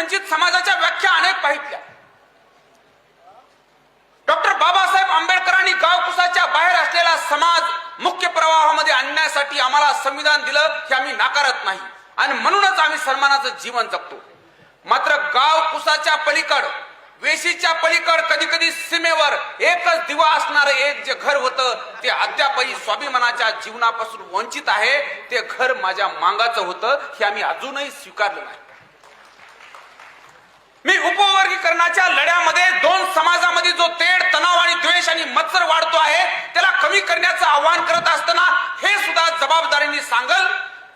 वंचित समाजाच्या व्याख्या अनेक पाहिल्या. डॉक्टर बाबासाहेब आंबेडकरांनी गावकुसाच्या बाहेर असलेला समाज मुख्य प्रवाहामध्ये आणण्यासाठी आम्हाला संविधान दिलं हे आम्ही नाकारत नाही आणि म्हणूनच आम्ही सन्मानाचं जीवन जगतो. मात्र गावकुसाच्या पलीकड, वेशीच्या पलीकड, कधी कधी सीमेवर एकच दिवा असणारं एक जे घर होतं ते अद्यापही स्वाभिमानाच्या जीवनापासून वंचित आहे. ते घर माझ्या मांगाचं होतं हे आम्ही अजूनही स्वीकारलं नाही. मी उपवर्गीकरणाच्या लढ्यामध्ये दोन समाजामध्ये जो तेढ, तणाव आणि द्वेष आणि मत्सर वाढतो आहे त्याला कमी करण्याचं आवाहन करत असताना हे सुद्धा जबाबदारीने सांगल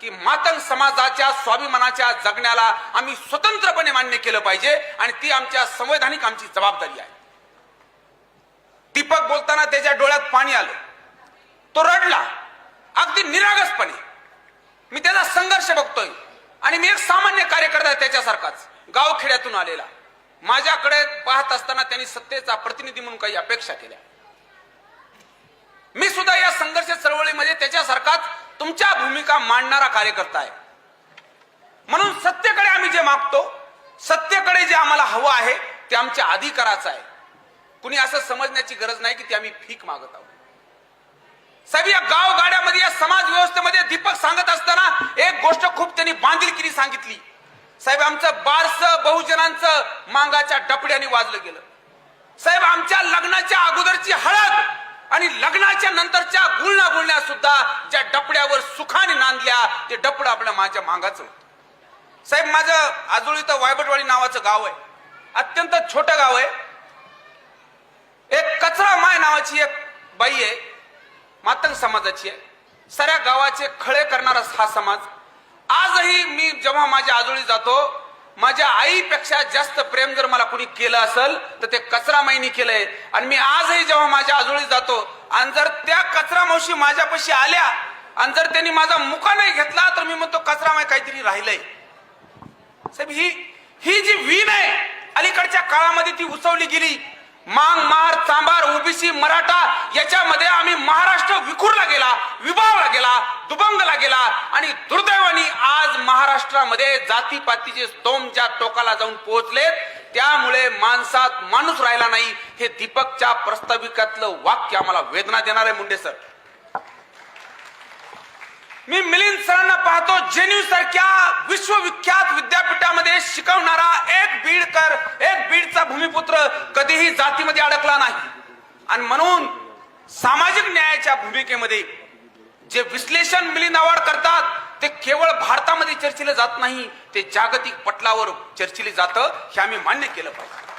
की मातंग समाजाच्या स्वाभिमानाच्या जगण्याला आम्ही स्वतंत्रपणे मान्य केलं पाहिजे आणि ती आमच्या संवैधानिक आमची जबाबदारी आहे. दीपक बोलताना त्याच्या डोळ्यात पाणी आलं, तो रडला अगदी निरागसपणे. मी त्याचा संघर्ष बघतोय आणि मी एक सामान्य कार्यकर्ता आहे त्याच्यासारखाच, गावखेड्यातून आलेला. माझ्याकडे पाहत असताना त्यांनी सत्तेचा प्रतिनिधी म्हणून काही अपेक्षा केल्या. मी सुद्धा या संघर्ष चळवळीमध्ये त्याच्यासारखाच तुमच्या भूमिका मांडणारा कार्यकर्ता आहे. म्हणून सत्तेकडे आम्ही जे मागतो, सत्तेकडे जे आम्हाला हवं आहे ते आमच्या अधिकाराचं आहे. कुणी असं समजण्याची गरज नाही की ते आम्ही भीक मागत आहोत. साहेब, या गावगाड्यामध्ये, या समाज व्यवस्थेमध्ये दीपक सांगत असताना एक गोष्ट खूप त्यांनी बांधिलकीने सांगितली. साहेब, आमचं बारसं बहुजनांचं मांगाच्या डपड्याने वाजलं गेलं. साहेब, आमच्या लग्नाच्या अगोदरची हळद आणि लग्नाच्या नंतरच्या गुळण्या सुद्धा ज्या डपड्यावर सुखाने नांदल्या ते डपड आपल्या माझ्या मांगाचं होतं. साहेब, माझं आजोळी तर वायबटवाडी नावाचं गाव आहे, अत्यंत छोटं गाव आहे. एक कचरा माय नावाची एक बाई आहे, मातंग समाजाची आहे. साऱ्या गावाचे खळे करणारा हा समाज. आजही मी जेव्हा माझ्या आजोळी जातो, माझ्या आईपेक्षा जास्त प्रेम जर मला कोणी केलं असेल तर ते कचरा माईनी केलंय. आणि मी आजही जेव्हा माझ्या आजोळी जातो आणि जर त्या कचरा मावशी माझ्यापाशी आल्या आणि जर त्यांनी माझा मुका नाही घेतला तर मी म्हणतो कचरा माई काहीतरी राहिलंय. साहेब, ही जी वीण आहे अलीकडच्या काळामध्ये ती उसवली गेली. मांग, महार, चांभार, ओबीसी, मराठा याच्यामध्ये आम्ही महाराष्ट्र विखुरला गेला, विभागला गेला, दुबंगला गेला आणि दुर्दैवाने आज महाराष्ट्रामध्ये जातीपातीचे स्तोम ज्या टोकाला जाऊन पोहोचलेत त्यामुळे माणसात माणूस राहिला नाही. हे दीपकच्या प्रस्ताविकातलं वाक्य आम्हाला वेदना देणार आहे. मुंडे सर, मी मिलिंद सरांना पाहतो, जेन्यू सारख्या विश्वविख्यात विद्यापीठामध्ये शिकवणारा एक बीडचा भूमिपुत्र कधीही जातीमध्ये अडकला नाही. आणि म्हणून सामाजिक न्यायाच्या भूमिकेमध्ये जे विश्लेषण मिलिंद अवॉर्ड करतात ते केवळ भारतामध्ये चर्चिले जात नाही, ते जागतिक पटलावर चर्चिले जातं. हे आम्ही मान्य केलं पाहिजे.